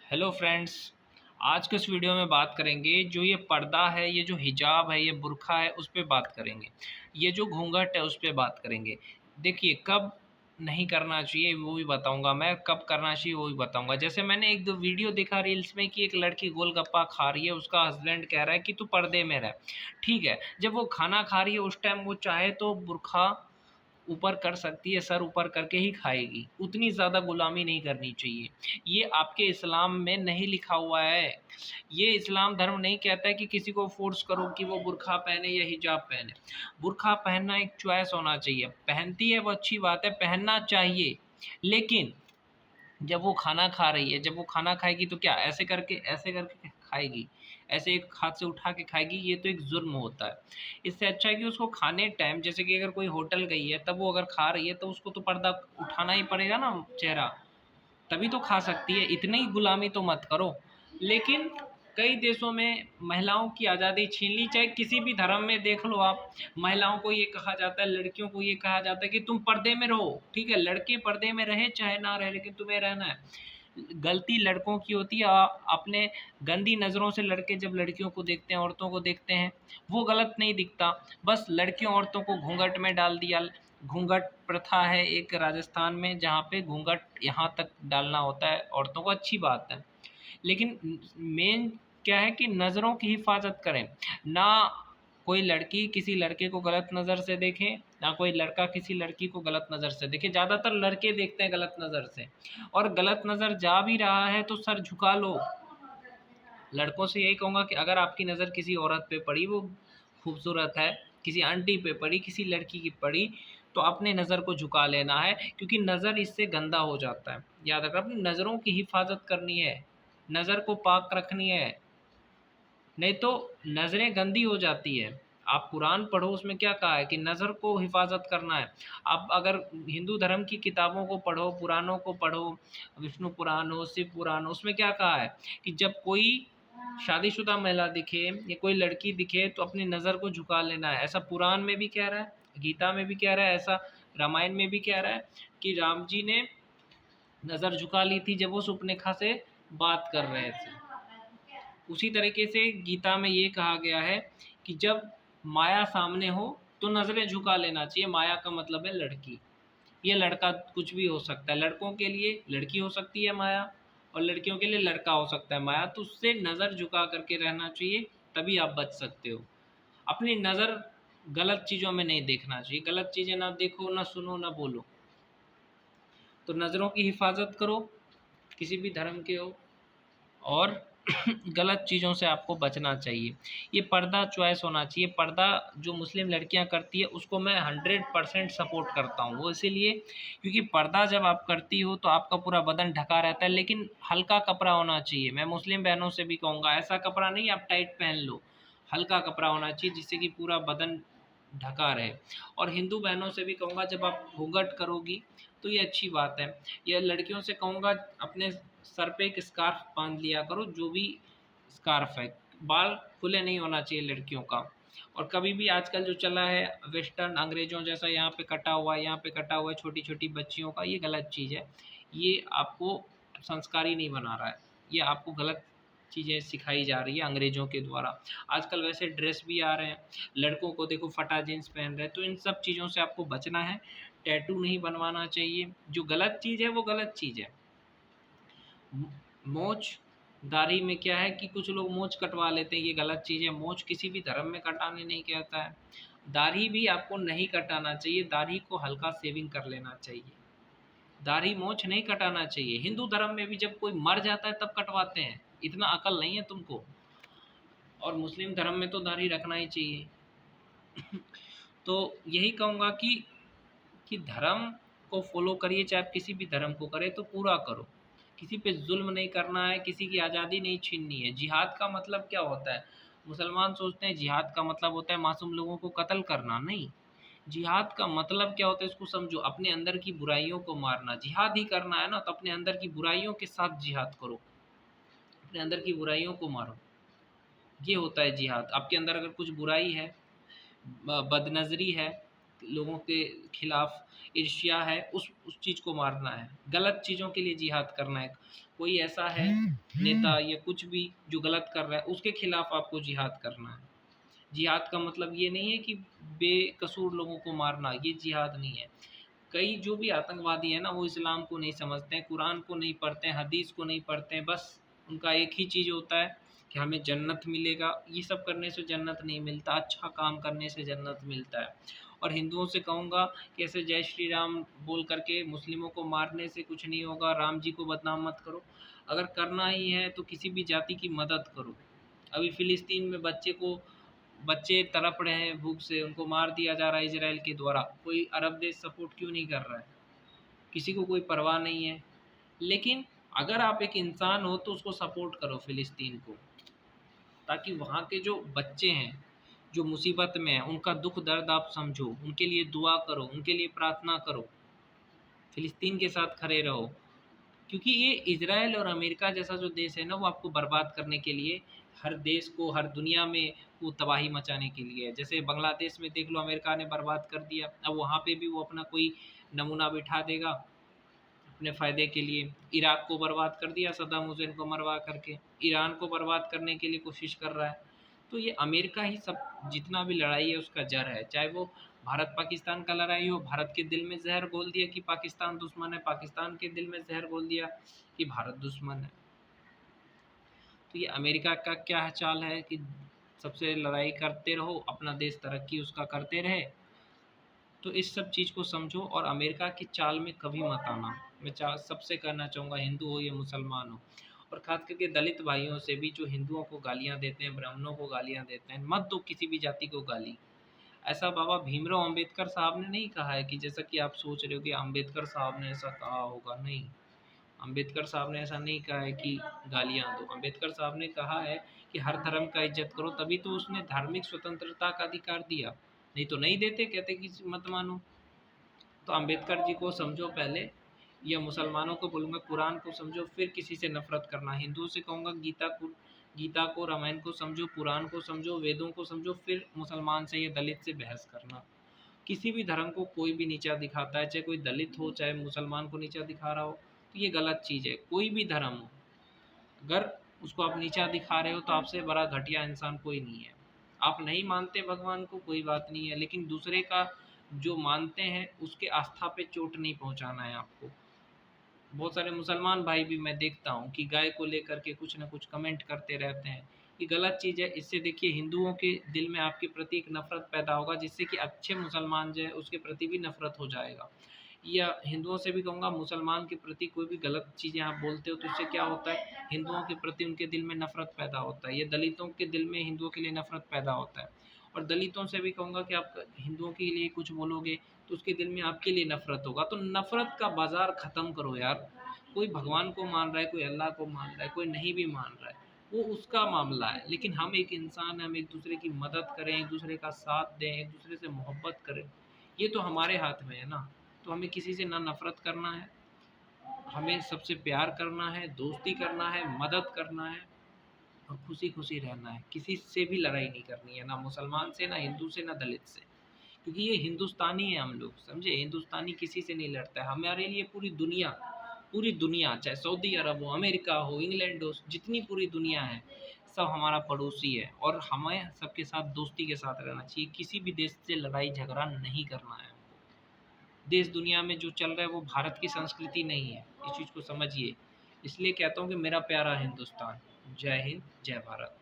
Hello friends. आज के इस वीडियो में बात करेंगे जो ये पर्दा है, ये जो हिजाब है, ये बुर्का है, उस पे बात करेंगे। ये जो घूंघट है उस पे बात करेंगे। देखिए, कब नहीं करना चाहिए वो भी बताऊंगा मैं, कब करना चाहिए वो भी बताऊंगा। जैसे मैंने एक दो वीडियो देखा रील्स में कि एक लड़की गोलगप्पा खा रही है, उसका हस्बैंड कह रहा है कि तू पर्दे में रह। ठीक है, जब वो खाना खा रही है उस टाइम वो चाहे तो बुर्का ऊपर कर सकती है, सर ऊपर करके ही खाएगी। उतनी ज़्यादा गुलामी नहीं करनी चाहिए। ये आपके इस्लाम में नहीं लिखा हुआ है। ये इस्लाम धर्म नहीं कहता है कि किसी को फ़ोर्स करो कि वो बुर्का पहने या हिजाब पहने। बुर्का पहनना एक चॉइस होना चाहिए। पहनती है वो अच्छी बात है, पहनना चाहिए। लेकिन जब वो खाना खा रही है, जब वो खाना खाएगी तो क्या ऐसे करके खाएगी? ऐसे एक हाथ से उठा के खाएगी? ये तो एक जुर्म होता है। इससे अच्छा है कि उसको खाने टाइम, जैसे कि अगर कोई होटल गई है तब वो अगर खा रही है तो उसको तो पर्दा उठाना ही पड़ेगा ना चेहरा, तभी तो खा सकती है। इतनी गुलामी तो मत करो। लेकिन कई देशों में महिलाओं की आज़ादी छीन ली, चाहे किसी भी धर्म में देख लो आप। महिलाओं को ये कहा जाता है, लड़कियों को ये कहा जाता है कि तुम पर्दे में रहो। ठीक है, लड़के पर्दे में रहे चाहे ना रहे, लेकिन तुम्हें रहना है। गलती लड़कों की होती है। अपने गंदी नज़रों से लड़के जब लड़कियों को देखते हैं, औरतों को देखते हैं, वो गलत नहीं दिखता। बस लड़कियों औरतों को घूंघट में डाल दिया। घूंघट प्रथा है एक राजस्थान में, जहाँ पे घूंघट यहाँ तक डालना होता है औरतों को, अच्छी बात है। लेकिन मेन क्या है कि नज़रों की हिफाजत करें ना। कोई लड़की किसी लड़के को गलत नज़र से देखे, ना कोई लड़का किसी लड़की को गलत नज़र से देखे। ज़्यादातर लड़के देखते हैं गलत नज़र से, और गलत नज़र जा भी रहा है तो सर झुका लो। लड़कों से यही कहूँगा कि अगर आपकी नज़र किसी औरत पे पड़ी, वो खूबसूरत है, किसी आंटी पे पड़ी, किसी लड़की की पड़ी, तो अपने नज़र को झुका लेना है, क्योंकि नज़र इससे गंदा हो जाता है। याद रखना, अपनी नज़रों की हिफाजत करनी है, नज़र को पाक रखनी है, नहीं तो नज़रें गंदी हो जाती है। आप कुरान पढ़ो, उसमें क्या कहा है कि नज़र को हिफाजत करना है। आप अगर हिंदू धर्म की किताबों को पढ़ो, पुराणों को पढ़ो, विष्णु पुराण हो, शिव पुराण हो, उसमें क्या कहा है कि जब कोई शादीशुदा महिला दिखे या कोई लड़की दिखे तो अपनी नज़र को झुका लेना है। ऐसा पुराण में भी कह रहा है, गीता में भी कह रहा है, ऐसा रामायण में भी कह रहा है कि राम जी ने नज़र झुका ली थी जब वो सुपनेखा से बात कर रहे थे। उसी तरीके से गीता में ये कहा गया है कि जब माया सामने हो तो नज़रें झुका लेना चाहिए। माया का मतलब है लड़की, ये लड़का कुछ भी हो सकता है। लड़कों के लिए लड़की हो सकती है माया, और लड़कियों के लिए लड़का हो सकता है माया। तो उससे नज़र झुका करके रहना चाहिए, तभी आप बच सकते हो। अपनी नज़र गलत चीज़ों में नहीं देखना चाहिए। गलत चीज़ें ना देखो, ना सुनो, ना बोलो। तो नज़रों की हिफाजत करो, किसी भी धर्म के हो, और गलत चीज़ों से आपको बचना चाहिए। ये पर्दा चॉइस होना चाहिए। पर्दा जो मुस्लिम लड़कियां करती है उसको मैं 100% सपोर्ट करता हूँ। वो इसीलिए क्योंकि पर्दा जब आप करती हो तो आपका पूरा बदन ढका रहता है, लेकिन हल्का कपड़ा होना चाहिए। मैं मुस्लिम बहनों से भी कहूँगा, ऐसा कपड़ा नहीं आप टाइट पहन लो, हल्का कपड़ा होना चाहिए जिससे कि पूरा बदन ढका रहे। और हिंदू बहनों से भी कहूँगा, जब आप घूंघट करोगी तो ये अच्छी बात है। ये लड़कियों से कहूँगा, अपने सर पे एक स्कार्फ बांध लिया करो, जो भी स्कार्फ है। बाल खुले नहीं होना चाहिए लड़कियों का। और कभी भी आजकल जो चला है वेस्टर्न अंग्रेजों जैसा, यहाँ पे कटा हुआ है, यहाँ पे कटा हुआ है छोटी छोटी बच्चियों का, ये गलत चीज़ है। ये आपको संस्कारी नहीं बना रहा है, ये आपको गलत चीज़ें सिखाई जा रही है अंग्रेज़ों के द्वारा। आजकल वैसे ड्रेस भी आ रहे हैं, लड़कों को देखो फटा जीन्स पहन रहे हैं, तो इन सब चीज़ों से आपको बचना है। टैटू नहीं बनवाना चाहिए। जो गलत चीज़ है वो गलत चीज़ है। मोच दाढ़ी में क्या है कि कुछ लोग मोच कटवा लेते हैं, ये गलत चीज़ है। मोच किसी भी धर्म में कटाने नहीं कहता है। दाढ़ी भी आपको नहीं कटाना चाहिए, दाढ़ी को हल्का शेविंग कर लेना चाहिए। दाढ़ी मोछ नहीं कटाना चाहिए। हिंदू धर्म में भी जब कोई मर जाता है तब कटवाते हैं, इतना अकल नहीं है तुमको। और मुस्लिम धर्म में तो दाढ़ी रखना ही चाहिए। तो यही कहूँगा कि धर्म को फॉलो करिए, चाहे आप किसी भी धर्म को करें तो पूरा करो। किसी पे जुल्म नहीं करना है, किसी की आज़ादी नहीं छीननी है। जिहाद का मतलब क्या होता है? मुसलमान सोचते हैं जिहाद का मतलब होता है मासूम लोगों को कत्ल करना। नहीं, जिहाद का मतलब क्या होता है इसको समझो, अपने अंदर की बुराइयों को मारना। जिहाद ही करना है ना, तो अपने अंदर की बुराइयों के साथ जिहाद करो, अपने अंदर की बुराइयों को मारो। ये होता है जिहाद। आपके अंदर अगर कुछ बुराई है, बदनज़री है, लोगों के खिलाफ ईर्ष्या है, उस चीज़ को मारना है, गलत चीज़ों के लिए जिहाद करना है। कोई ऐसा है नेता या कुछ भी जो गलत कर रहा है, उसके खिलाफ आपको जिहाद करना है। जिहाद का मतलब ये नहीं है कि बेकसूर लोगों को मारना, ये जिहाद नहीं है। कई जो भी आतंकवादी हैं ना, वो इस्लाम को नहीं समझते हैं, कुरान को नहीं पढ़ते हैं, हदीस को नहीं पढ़ते हैं, बस उनका एक ही चीज़ होता है कि हमें जन्नत मिलेगा। ये सब करने से जन्नत नहीं मिलता, अच्छा काम करने से जन्नत मिलता है। और हिंदुओं से कहूँगा कि ऐसे जय श्री राम बोल करके मुस्लिमों को मारने से कुछ नहीं होगा, राम जी को बदनाम मत करो। अगर करना ही है तो किसी भी जाति की मदद करो। अभी फ़िलिस्तीन में बच्चे तड़प रहे हैं भूख से, उनको मार दिया जा रहा है इजराइल के द्वारा। कोई अरब देश सपोर्ट क्यों नहीं कर रहा है? किसी को कोई परवाह नहीं है। लेकिन अगर आप एक इंसान हो तो उसको सपोर्ट करो फ़िलिस्तीन को, ताकि वहाँ के जो बच्चे हैं, जो मुसीबत में हैं, उनका दुःख दर्द आप समझो, उनके लिए दुआ करो, उनके लिए प्रार्थना करो, फ़िलिस्तीन के साथ खड़े रहो। क्योंकि ये इज़राइल और अमेरिका जैसा जो देश है ना, वो आपको बर्बाद करने के लिए, हर देश को, हर दुनिया में वो तबाही मचाने के लिए है। जैसे बांग्लादेश में देख लो, अमेरिका ने बर्बाद कर दिया, अब वहाँ पे भी वो अपना कोई नमूना बिठा देगा अपने फ़ायदे के लिए। इराक को बर्बाद कर दिया सद्दाम हुसैन को मरवा करके, ईरान को बर्बाद करने के लिए कोशिश कर रहा है। तो ये अमेरिका ही सब जितना भी लड़ाई है उसका जड़ है। चाहे वो भारत पाकिस्तान का लड़ाई हो, भारत के दिल में ज़हर घोल दिया कि पाकिस्तान दुश्मन है, पाकिस्तान के दिल में ज़हर घोल दिया कि भारत दुश्मन है। तो ये अमेरिका का क्या चाल है कि सबसे लड़ाई करते रहो, अपना देश तरक्की उसका करते रहे। तो इस सब चीज़ को समझो और अमेरिका की चाल में कभी मत आना। मैं सबसे कहना चाहूँगा, हिंदू हो या मुसलमान हो, और ख़ास करके दलित भाइयों से भी जो हिंदुओं को गालियाँ देते हैं, ब्राह्मणों को गालियाँ देते हैं, मत दो किसी भी जाति को गाली। ऐसा बाबा भीमराव अंबेडकर साहब ने नहीं कहा है कि जैसा कि आप सोच रहे हो कि अंबेडकर साहब ने ऐसा कहा होगा, नहीं। अंबेडकर साहब ने ऐसा नहीं कहा है कि गालियाँ दो। अंबेडकर साहब ने कहा है कि हर धर्म का इज़्ज़त करो, तभी तो उसने धार्मिक स्वतंत्रता का अधिकार दिया, नहीं तो नहीं देते, कहते कि मत मानो। तो अंबेडकर जी को समझो पहले, या मुसलमानों को बोलूँगा कुरान को समझो, फिर किसी से नफ़रत करना। हिंदुओं से कहूँगा गीता को, रामायण को समझो, पुराण को समझो, वेदों को समझो, फिर मुसलमान से या दलित से बहस करना। किसी भी धर्म को कोई भी नीचा दिखाता है, चाहे कोई दलित हो, चाहे मुसलमान को नीचा दिखा रहा हो, तो ये गलत चीज़ है। कोई भी धर्म हो, अगर उसको आप नीचा दिखा रहे हो तो आपसे बड़ा घटिया इंसान कोई नहीं है। आप नहीं मानते भगवान को, कोई बात नहीं है, लेकिन दूसरे का जो मानते हैं उसके आस्था पे चोट नहीं पहुंचाना है आपको। बहुत सारे मुसलमान भाई भी मैं देखता हूँ कि गाय को लेकर के कुछ ना कुछ कमेंट करते रहते हैं। ये गलत चीज़ है। इससे देखिए हिंदुओं के दिल में आपके प्रति एक नफ़रत पैदा होगा, जिससे कि अच्छे मुसलमान जो है उसके प्रति भी नफ़रत हो जाएगा। या हिंदुओं से भी कहूँगा, मुसलमान के प्रति कोई भी गलत चीज़ें आप बोलते हो तो इससे क्या होता है, हिंदुओं के प्रति उनके दिल में नफ़रत पैदा होता है, या दलितों के दिल में हिंदुओं के लिए नफ़रत पैदा होता है। और दलितों से भी कहूँगा कि आप हिंदुओं के लिए कुछ बोलोगे तो उसके दिल में आपके लिए नफ़रत होगा। तो नफ़रत का बाज़ार ख़त्म करो यार। कोई भगवान को मान रहा है, कोई अल्लाह को मान रहा है, कोई नहीं भी मान रहा है, वो उसका मामला है। लेकिन हम एक इंसान हैं, हम एक दूसरे की मदद करें, एक दूसरे का साथ दें, एक दूसरे से मोहब्बत करें, ये तो हमारे हाथ में है ना। तो हमें किसी से ना नफ़रत करना है, हमें सबसे प्यार करना है, दोस्ती करना है, मदद करना है, और खुशी खुशी रहना है। किसी से भी लड़ाई नहीं करनी है, ना मुसलमान से, ना हिंदू से, ना दलित से। क्योंकि ये हिंदुस्तानी है हम लोग, समझे। हिंदुस्तानी किसी से नहीं लड़ता है। हमारे लिए पूरी दुनिया, चाहे सऊदी अरब हो, अमेरिका हो, इंग्लैंड हो, जितनी पूरी दुनिया है, सब हमारा पड़ोसी है। और हमें सबके साथ दोस्ती के साथ रहना चाहिए। किसी भी देश से लड़ाई झगड़ा नहीं करना है। देश दुनिया में जो चल रहा है वो भारत की संस्कृति नहीं है, इस चीज़ को समझिए। इसलिए कहता हूँ कि मेरा प्यारा हिंदुस्तान। जय हिंद, जय भारत।